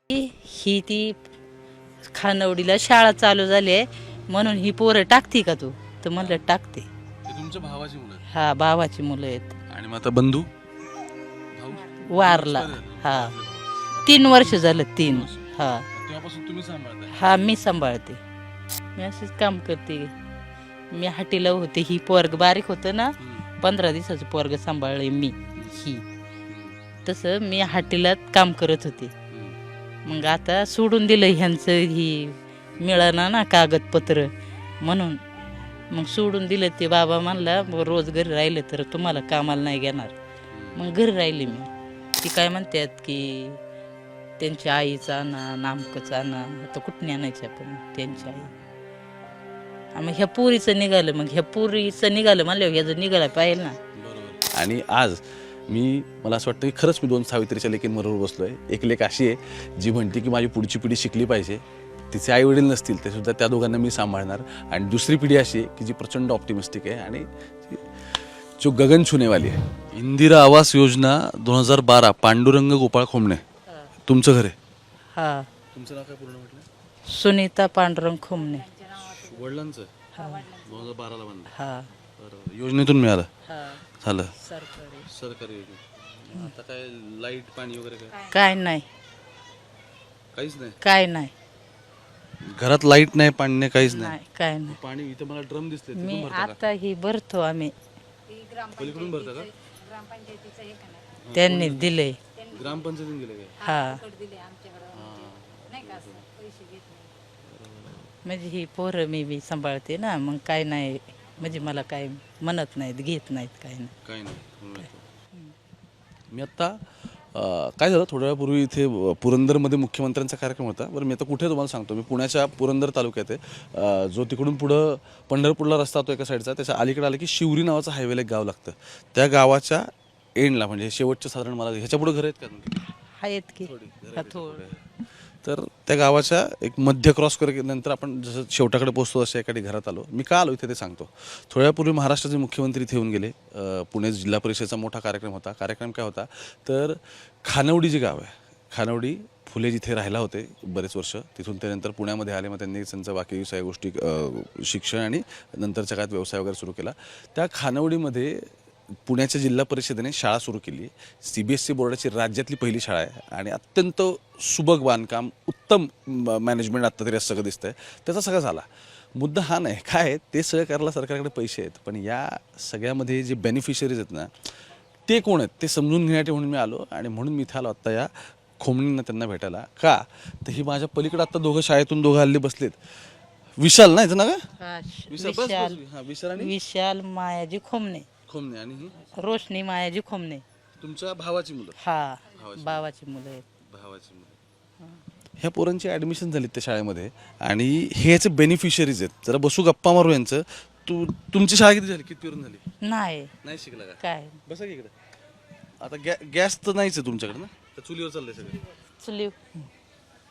ही ती खानवडीला शाळा चालू झाली आहे म्हणून ही पोरं टाकते का तू? तर म्हणलं टाकते. ते तुमच्या भावाची मुलं आहेत. हा भावाची मुलं आहेत. आणि मग आता बंधू भाऊ वारला. हा मग 3 वर्ष झालं 3. वर्ष. हा तेव्हापासून तुम्ही सांभाळताय. हा मी सांभाळते. मी अशीच काम करते. मी हाटीला होते. ही पोरग बारीक होतं ना, 15 दिवसाचं पोरग सांभाळले मी. ही तसं मी हाटीला काम करत होते. मग आता सोडून दिलं ह्यांचं ही मिळालं ना कागदपत्र म्हणून मग सोडून दिलं. ते बाबा म्हणला रोज घरी राहिलं तर तुम्हाला कामाला नाही घेणार. मग घरी राहिली मी. ती काय म्हणतात की त्यांच्या आईचा ना नामकचा ना आता कुठून आणायचं आपण त्यांची आई. मग ह्या पुरीचं निघालं. मग ह्या पुरीचं निघालं म्हणल्यावर ह्याचं निघायला पाहिजे ना. बरोबर. आणि आज मला असं वाटतं की खरंच मी 2 सावित्रीच्या लेकींबरोबर बसलो आहे. एक लेक अशी आहे जी म्हणते की माझी पुढची पिढी शिकली पाहिजे. तिचे आई वडील नसतील ते सुद्धा त्या दोघांना मी सांभाळणार. आणि दुसरी पिढी अशी आहे की जी प्रचंड ऑप्टिमिस्टिक आहे आणि जो गगन छुनेवाली आहे. इंदिरा आवास योजना 2012 पांडुरंग गोपाळ खोमणे तुमचं घर आहे. हा तुमचं नाव काय पूर्ण म्हटलं? सुनीता पांडुरंग खुमणे. वडिलांचं 2012 ला बांधलं. हा बरोबर. योजनेतून मिळालं. हा झालं सरकारी सरकारी योजना. आता काय लाईट पाणी वगैरे काय काय नाही काहीच नाही. काय नाही घरात लाईट नाही पाणी नाही काहीच नाही. नाही काय नाही. पाणी इथं मला ड्रम दिसले. मी आता ही भरतो आम्ही. पलीकडून भरता का? त्यांनी दिले. ग्रामपंचायतीने दिले काय? हा म्हणजे ही पोरं मी बी सांभाळते ना. मग काय नाही म्हणजे मला काय म्हणत नाहीत घेत नाहीत काय नाही. काही नाही. मी आत्ता काय झालं थोड्या वेळापूर्वी इथे पुरंदरमध्ये मुख्यमंत्र्यांचा कार्यक्रम होता. बरं मी आता कुठे तुम्हाला सांगतो. मी पुण्याच्या पुरंदर तालुक्यात आहे. जो तिकडून पुढं पंढरपूरला रस्ता होतो एका साईडचा, त्याच्या अलीकडे आलं की शिवरी नावाचं हायवेला एक गाव लागतं. त्या गावाच्या एंडला म्हणजे शेवटच्या साधारण मला ह्याच्या पुढे घर आहेत का तुमची? आहेत की हा थोडं. तर त्या गावाच्या एक मध्य क्रॉस नंतर आपण जसं शेवटाकडे पोहोचतो अशा एखादी घरात आलो. मी का आलो इथे ते सांगतो. थोड्या पूर्वी महाराष्ट्राचे मुख्यमंत्री इथे येऊन गेले. पुणे जिल्हा परिषदेचा मोठा कार्यक्रम होता. कार्यक्रम काय होता तर खानवडी जे गाव आहे, खानवडी फुले जिथे राहायला होते बरेच वर्ष, तिथून त्यानंतर पुण्यामध्ये आले. मग त्यांनी त्यांचं बाकी सगळ्या गोष्टी शिक्षण आणि नंतरच्या काळात व्यवसाय वगैरे सुरू केला. त्या खानवडीमध्ये पुण्याच्या जिल्हा परिषदेने शाळा सुरू केली. CBSE बोर्डाची राज्यातली पहिली शाळा आहे आणि अत्यंत सुबक बांधकाम, उत्तम मॅनेजमेंट आत्ता तरी असं सगळं दिसतंय. त्याचा सगळं झाला. मुद्दा हा नाही काय ते सगळं करायला सरकारकडे पैसे आहेत. पण या सगळ्यामध्ये जे बेनिफिशरीज आहेत ना ते कोण आहेत ते समजून घेण्यासाठी म्हणून मी आलो. आणि म्हणून मी इथं आलो आत्ता या खोमणींना त्यांना भेटायला. का तर ही माझ्या पलीकडे आत्ता दोघं शाळेतून दोघं हल्ली बसलेत. विशाल ना याचं ना का हा, विशाल विशाल आणि विशाल मायाजी खोमणे. खोमणे. आणि ही रोशनी मायाजी खोमणे. तुमच्या भावाची मुलं. हा भावाची मुलं आहेत. भावाची मुलं. ह्या पोरांची ॲडमिशन झाली त्या शाळेमध्ये आणि हे याचे बेनिफिशरीज आहेत. जरा बसू गप्पा मारू यांचं. तुमची शाळा किती झाली? किती वरून झाली? नाही शिकला का? काय बसा की इकडे. आता गॅस तर नाहीच आहे तुमच्याकडे ना? तर चुलीवर चाललंय सगळं? चुलीव.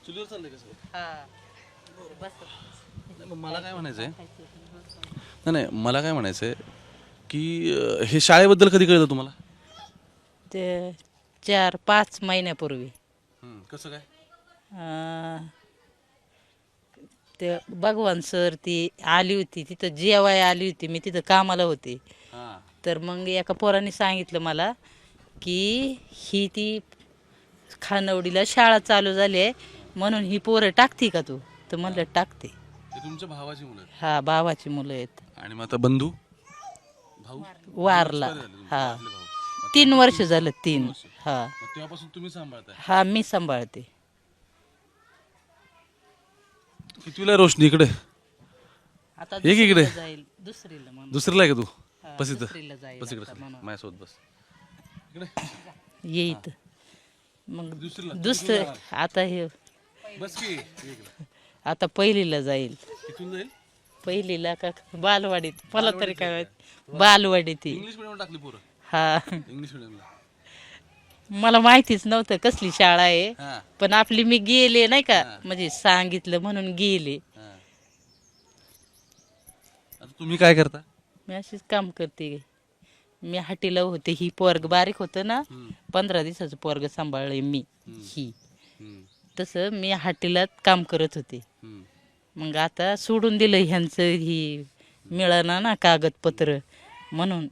चुलीवर चाललंय का सगळं? हा बस. नाही, मग मला काय म्हणायचं आहे नाही मला काय म्हणायचं आहे की हे शाळेबद्दल कधी कळलं तुम्हाला? ते 4-5 महिन्यापूर्वी कसं काय? ते भगवान सर ती आली होती तिथं जेवाय आली होती. मी तिथं कामाला होते. तर मग एका पोराने सांगितलं मला की ही ती खानवडीला शाळा चालू झाली आहे म्हणून ही पोरं टाकते का तू? तर म्हणलं टाकते. ते तुमच्या भावाची मुलं आहेत. हा भावाची मुलं आहेत. आणि मग आता बंधू भाऊ वारला. हा 3 वर्ष झालं 3. हा तेव्हापासून तुम्ही सांभाळताय. हा मी सांभाळते. कितवीला रोशनी इकडे आता एक इकडे जाईल दुसरीला म्हणून. दुसरीला आहे का तू? बस इथं दुसरीला जाईल बस आता इकडे म्हणून. माझ्यासोबत बस इकडे येईत मग दुसरीला दुसरं आता हे बस की आता पहिलीला जाईल. इथून जाईल. पहिलीला का बालवाडीत मला तरी काय माहित. बालवाडी ती. इंग्लिश मिडियम टाकली पोरं. हा इंग्लिश मिडियमला. मला माहितीच नव्हतं कसली शाळा आहे. हा पण आपली मी गेले नाही का म्हणजे सांगितलं म्हणून गेले. आता तुम्ही काय करता? मी अशीच काम करते. मी हाटीला होते. ही पोरग बारीक होतं ना 15 दिवसाचं पोरग सांभाळलंय मी. ही तसं मी हाटीला काम करत होते. मग आता सोडून दिलं ह्यांचं ही मिळालं ना कागदपत्र म्हणून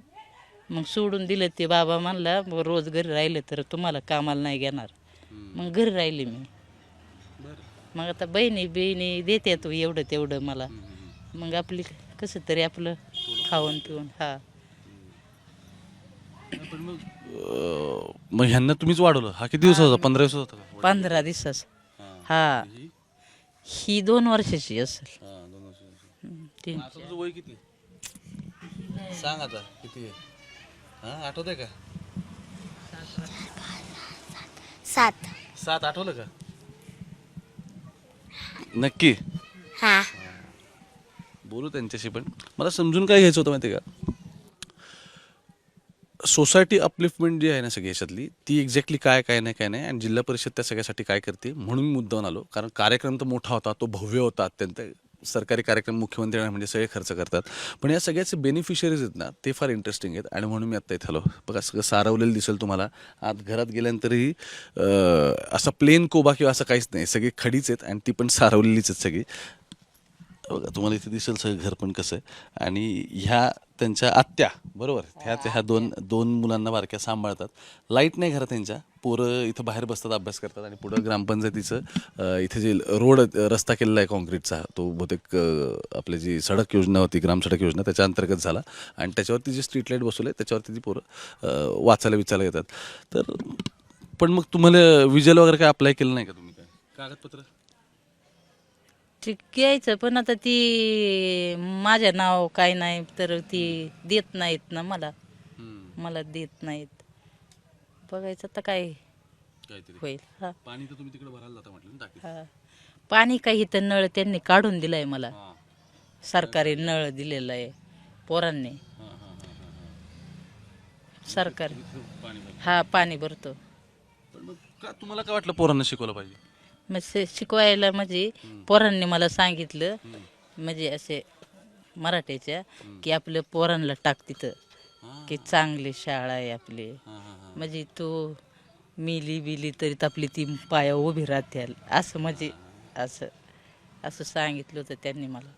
मग सोडून दिलं. ते बाबा म्हणला रोज घरी राहिलं तर तुम्हाला कामाला नाही घेणार. मग घरी राहिले मी. मग आता बहिणी देते तो एवढं तेवढं मला. मग आपली कसं तरी आपलं खाऊन पिऊन. हा मग ह्यांना तुम्हीच वाढवलं. हा किती दिवसाचा होता? 15 दिवसाचा होता का? 15 दिवसाच. हा ही 2 वर्षाची असेल. 2 वर्षाचा. तीन आता तुझं वय किती? सांग आता किती आहे? हा आठवतंय का? 7 आठवलं का? नक्की हा. बोलू त्यांच्याशी. पण मला समजून काय घ्यायचं होतं माहिती आहे का? सोसायटी अपलिफ्टमेंट जी आहे ना सगळी याच्यातली, ती एक्झॅक्टली काय नाही आणि जिल्हा परिषद त्या सगळ्यासाठी काय करते म्हणून मी मुद्दाहून आलो. कारण कार्यक्रम तर मोठा होता, तो भव्य होता अत्यंत. सरकारी कार्यक्रम मुख्यमंत्री म्हणजे सगळे खर्च करतात. पण या सगळ्याचे बेनिफिशरीज आहेत ना, ते फार इंटरेस्टिंग आहेत. आणि म्हणून मी आत्ता इथे आलो. बघा सगळं सारवलेलं दिसेल तुम्हाला. आत घरात गेल्यानंतरही असा प्लेन कोबा किंवा असं काहीच नाही. सगळी खडीच आहेत आणि ती पण सारवलेलीच आहेत सगळी. बघा तुम्हाला इथे दिसेल सगळं घर पण कसं आहे. आणि ह्या त्यांच्या आत्या बरोबर ह्या दोन मुलांना बारक्या सांभाळतात. लाईट नाही घरात त्यांच्या. पोरं इथं बाहेर बसतात, अभ्यास करतात. आणि पुढं ग्रामपंचायतीचं इथे जे रस्ता केलेला आहे कॉन्क्रीटचा, तो बहुतेक आपली जी सडक योजना होती, ग्राम सडक योजना, त्याच्या अंतर्गत झाला. आणि त्याच्यावरती जे स्ट्रीट लाईट बसवले त्याच्यावरती ती पोरं वाचायला येतात. तर पण मग तुम्हाला विजेल वगैरे काय अप्लाय केलं नाही का तुम्ही? काय कागदपत्र ते घ्यायचं पण आता ती माझ्या नाव काय नाही तर ती देत नाहीत ना मला देत नाहीत. बघायचं आता काय काहीतरी होईल. हा पाणी तर तुम्ही तिकडे भरायला जाता म्हटलं ना टाकीत. हा पाणी काही तर नळ त्यांनी काढून दिलाय मला. सरकारी नळ दिलेला आहे पोरांनी. सरकारी पाणी हा पाणी भरतो. पण मग का तुम्हाला काय वाटलं पोरांना शिकवलं पाहिजे? मग शिकवायला म्हणजे पोरांनी मला सांगितलं म्हणजे असे मराठीच्या की आपल्या पोरांना टाक तिथं की चांगली शाळा आहे आपली. म्हणजे तू मिली बिली तरी आपली ती पाया उभी राहते असं म्हणजे असं सांगितलं होतं त्यांनी मला.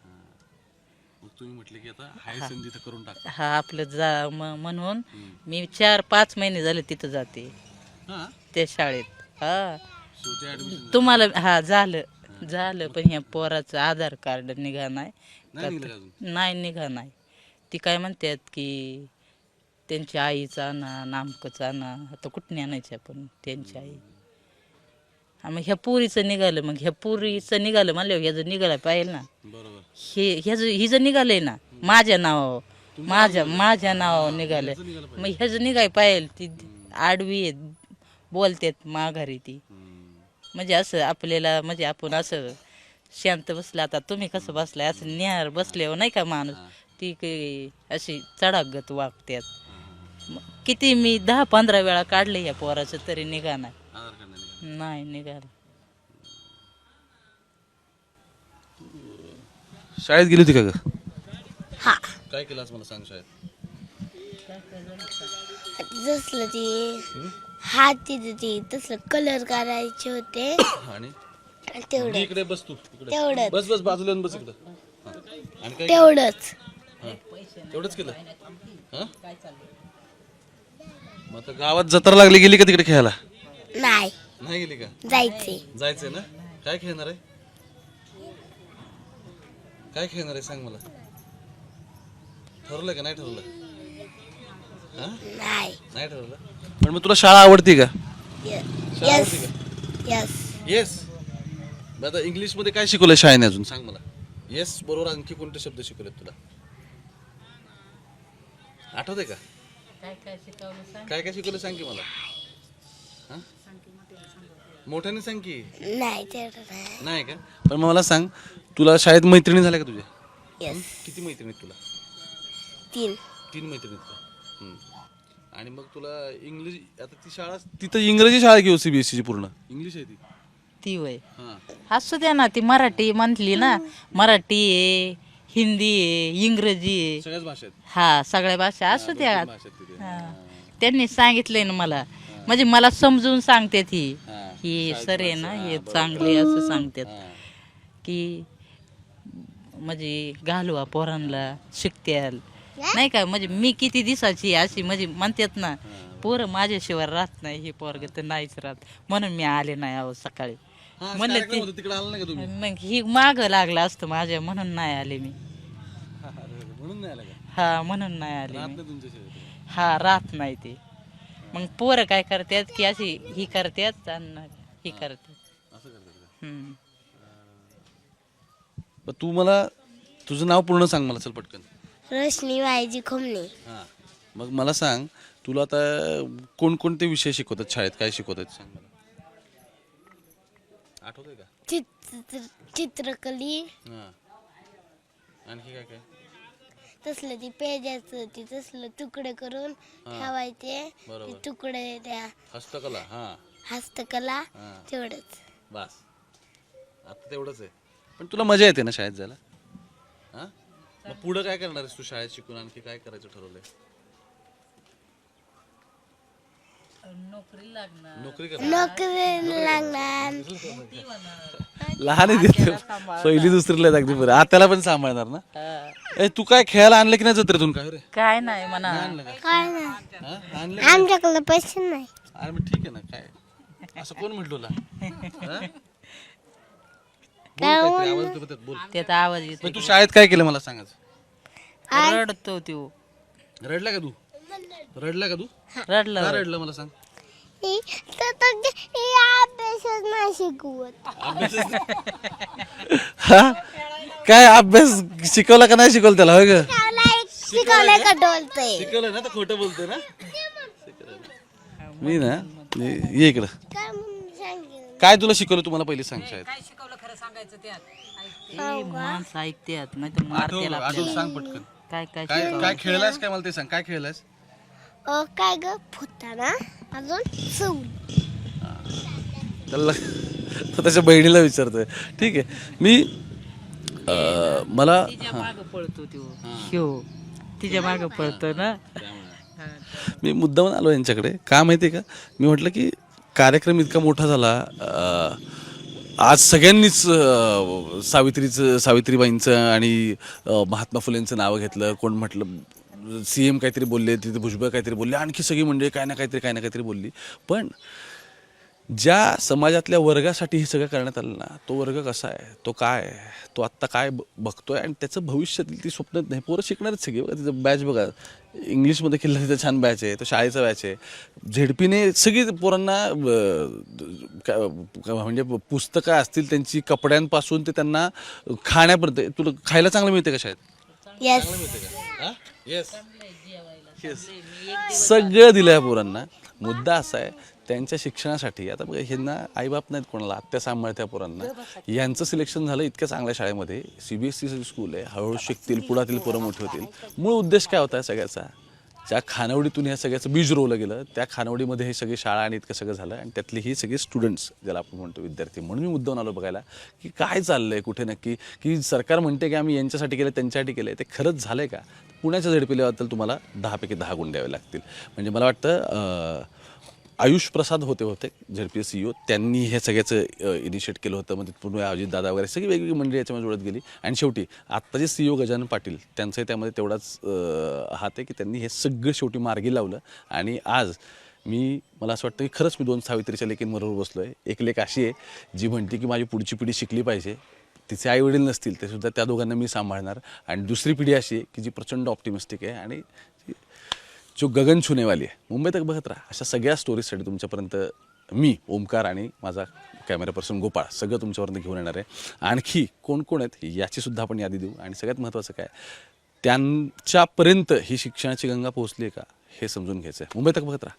मग तुम्ही म्हटले की आता हाय संधी तर करून टाक. हा आपलं जा म्हणून मी 4-5 महिने झाले तिथं जाते त्या शाळेत. हा तुम्हाला हा झालं पण ह्या पोराचं आधार कार्ड निघा नाही निघा नाही. ती काय म्हणतात की त्यांच्या आईचा आणा नामकचा आणा. आता कुठं आणायचं आपण त्यांची आई. हा मग ह्या पुरीचं निघालं. मग ह्या पुरीचं निघालं म्हणल्यावर ह्याचं निघायला पाहिजे ना. हिचं निघालंय ना माझ्या नावावर. माझ्या नावावर निघालं. मग ह्याचं निघाय पाहिजे. ती आडवी आहेत बोलतात माघारी ती. म्हणजे असं आपल्याला म्हणजे आपण असं शांत बसलं. आता तुम्ही कसं बसलाय असं न्यार बसल्यावर नाही का माणूस ती अशी चढागत वागतात. किती मी 10-15 वेळा काढले या पोराचं तरी निघा नाही निघाल. शाळेत गेली होती का ग? हा. काय केलं आज मला सांग. शाळेत जसलं ती हात तिथे तसलं कलर करायचे होते. आणि तेवढं इकडे बस तू. तेवढंच बस बाजूला बस इकडे. आणि काय तेवढंच तेवढंच केलं? मग आता गावात जत्रा लागली, गेली का तिकडे खेळायला? नाही गेली का? जायचंय ना. काय खेळणार आहे? काय खेळणार आहे सांग मला. ठरवलं का? नाही ठरवलं. नाही ठरवलं. पण मग तुला शाळा आवडती का? येस. आता इंग्लिश मध्ये काय शिकवलंय शाळेने अजून सांग मला. येस बरोबर आणखी कोणते शब्द शिकवलेत तुला? आठवते का? काय शिकवलं सांग की मला. मोठ्याने सांग की. नाही का? पण मग मला सांग, तुला शाळेत मैत्रिणी झाल्या का तुझ्या? किती मैत्रिणी तुला? 3 मैत्रिणी तुला. आणि मग तुला इंग्लिश आता ती शाळा तिथं इंग्रजी शाळा घेऊ CBSE ची पूर्ण इंग्लिश आहे ती वय असू द्या ना. ती मराठी म्हणली ना. मराठी आहे, हिंदी आहे, इंग्रजी आहे, सगळ्याच भाषेत. हा सगळ्या भाषा असू द्या. त्यांनी सांगितलंय ना मला. म्हणजे मला समजून सांगते ती. हे सर आहे ना हे चांगले असं सांगतात हां. की म्हणजे घालवा पोरांना शिकत्याल नाही का म्हणजे मी किती दिवसाची अशी म्हणजे म्हणतात ना पोरं माझ्याशिवाय राहत नाही हे पोरग तर नाहीच राहत म्हणून मी आले नाही अहो सकाळी हां, म्हणलं कार्यक्रम ती होता, तिकडे आला नाही का तुम्ही? मग ही माग लागला असतं माझ्या म्हणून नाही आले मी म्हणून नाही आला का? हा म्हणून नाही आले राहत मी नाही तुमच्याशिवाय तुम्ही. हा राहत नाही ते मग पोरं काय करतात की अशी ही करतात आणि ही करतात असं करतात का? हम्म. पण तू मला तुझं नाव पूर्ण सांग मला, चल पटकन. रोशनी वायजी खुमणे. हां, मग मला सांग, तुला आता कोणकोणते विषय शिकवतात शाळेत, काय शिकवतात सांग मला. आठवतंय का? चित्रकली हां, आणखी काय काय? तसलं ती पेजाचं ती तसलं तुकडे करून ठेवायचे बरोबर. ते तुकडे त्या हस्तकला. हां हस्तकला हां, तेवढंच. बस आता तेवढंच आहे. पण तुला मजा येते ना शाळेत जायला? हां, मग पुढं काय करणार आहेस तू शाळेत शिकून, आणखी काय करायचं ठरवलंय? नोकरी लागणार नोकरी करणार? नोकरी लागणार. लहान आहे ते. पहिली दुसरीला आहेत अगदी बरं. आत्याला पण सांभाळणार ना? ए, तू काय खेळायला आणलं की नाही जत्रेतून काय रे? काय नाही म्हणा आणलं का? काय नाही हां, आणलं का? आमच्याकडे पैसे नाही. अरे मग ठीक आहे ना, काय असं कोण म्हटलं तुला? हां? बोल काहीतरी, आवाज येतो त्यात, बोल. त्यात आवाज येतो मग तू शाळेत काय केलं मला सांगायचं. रडतो तो रडला का तू? रडला का तू? रडलं का रडलं मला सांग. अभ्यासच नाही शिकवत. हा? काय अभ्यास शिकवला का नाही शिकवलं त्याला, होय ग? शिकवलंय का डोलतंय. शिकवलं ना, तर खोटं बोलतोय ना. मी ना ये इकडं. काय म्हणून सांगितलं. काय तुला शिकवलं तुम्हाला पहिले सांग शाळेत. ए, माणसं ऐकतात नाही तर मारतेला आठवून सांग पटकन. काय काय काय काय खेळलास काय मला ते सांग, काय खेळलास? काय ग फुटाणा अजून चूल. त्याला तो त्याच्या बहिणीला विचारतोय. ठीक आहे, मी मला तिच्या मागं पळतो तो ह्यो तिच्या मागं पळतो ना मी मुद्दामून आलो यांच्याकडे का माहिती आहे का. मी म्हटलं की कार्यक्रम इतका मोठा झाला, आज सगळ्यांनीच सावित्रीबाईंचं आणि महात्मा फुलेंचं नाव घेतलं. कोण म्हटलं CM काहीतरी बोलले, तिथे भुजबळ काहीतरी बोलले, आणखी सगळी मंडळी काय ना काहीतरी बोलली. पण ज्या समाजातल्या वर्गासाठी हे सगळं करण्यात आलं ना, तो वर्ग कसा आहे, तो काय आहे, तो आत्ता काय बघतोय आणि त्याचं भविष्यातील ती स्वप्न नाही. पोरं शिकणारच सगळे बघा. तिचं बॅच बघा, इंग्लिशमध्ये केलं तिथं छान बॅच आहे, तो शाळेचा बॅच आहे. झेडपीने सगळी पोरांना म्हणजे पुस्तकं असतील त्यांची, कपड्यांपासून ते त्यांना खाण्यापर्यंत. तुला खायला चांगलं मिळते का शाळेत? येस. येस, सगळं दिलं आहे पोरांना. मुद्दा असा आहे त्यांच्या शिक्षणासाठी. आता बघा, ह्यांना आईबाप नाहीत कोणाला, आत्या सांभाळत्या पोरांना. यांचं सिलेक्शन झालं इतक्या चांगल्या शाळेमध्ये, CBSE स्कूल आहे, हळूहळू शिकतील, पुढातील पोरं मोठी होतील. मूळ उद्देश काय होता सगळ्याचा? ज्या खानावडीतून ह्या सगळ्याचं बीज रोवलं गेलं, त्या खानावडीमध्ये हे सगळी शाळा आणि इतकं सगळं झालं, आणि त्यातले ही सगळे स्टुडंट्स, ज्याला आपण म्हणतो विद्यार्थी. म्हणून मी मुद्दाहून आलो बघायला की काय चाललं आहे कुठे नक्की. की सरकार म्हणते की आम्ही यांच्यासाठी केलं, त्यांच्यासाठी केलं, ते खरंच झालं आहे का? पुण्याच्या झेडपील्याबद्दल तुम्हाला 10 पैकी 10 गुण द्यावे लागतील. म्हणजे मला वाटतं आयुष प्रसाद होते झेडपी CEO, त्यांनी हे सगळ्याचं इनिशिएट केलं होतं. मग तिथून अजितदादा वगैरे सगळी वेगवेगळी मंडळी याच्यामध्ये जुळत गेली. आणि शेवटी आत्ताचे CEO गजानन पाटील, त्यांचंही त्यामध्ये तेवढाच हात आहे की त्यांनी हे सगळं शेवटी मार्गी लावलं. आणि आज मला असं वाटतं की खरंच मी 2 सावित्रीच्या लेकींबरोबर बसलो आहे. एक लेक अशी आहे जी म्हणते की माझी पुढची पिढी शिकली पाहिजे, तिचे आईवडील नसतील ते सुद्धा त्या दोघांना मी सांभाळणार. आणि दुसरी पिढी अशी आहे की जी प्रचंड ऑप्टिमिस्टिक आहे आणि जो गगन छुनेवाली आहे. मुंबई तक बघत राहा. अशा सगळ्या स्टोरीजसाठी तुमच्यापर्यंत मी, ओमकार आणि माझा कॅमेरा पर्सन गोपाळ सगळं तुमच्यापर्यंत घेऊन येणार आहे. आणखी कोण कोण आहेत याचीसुद्धा आपण यादी देऊ. आणि सगळ्यात महत्त्वाचं काय, त्यांच्यापर्यंत ही शिक्षणाची गंगा पोहोचली आहे का हे समजून घ्यायचं आहे. मुंबई तक बघत राहा.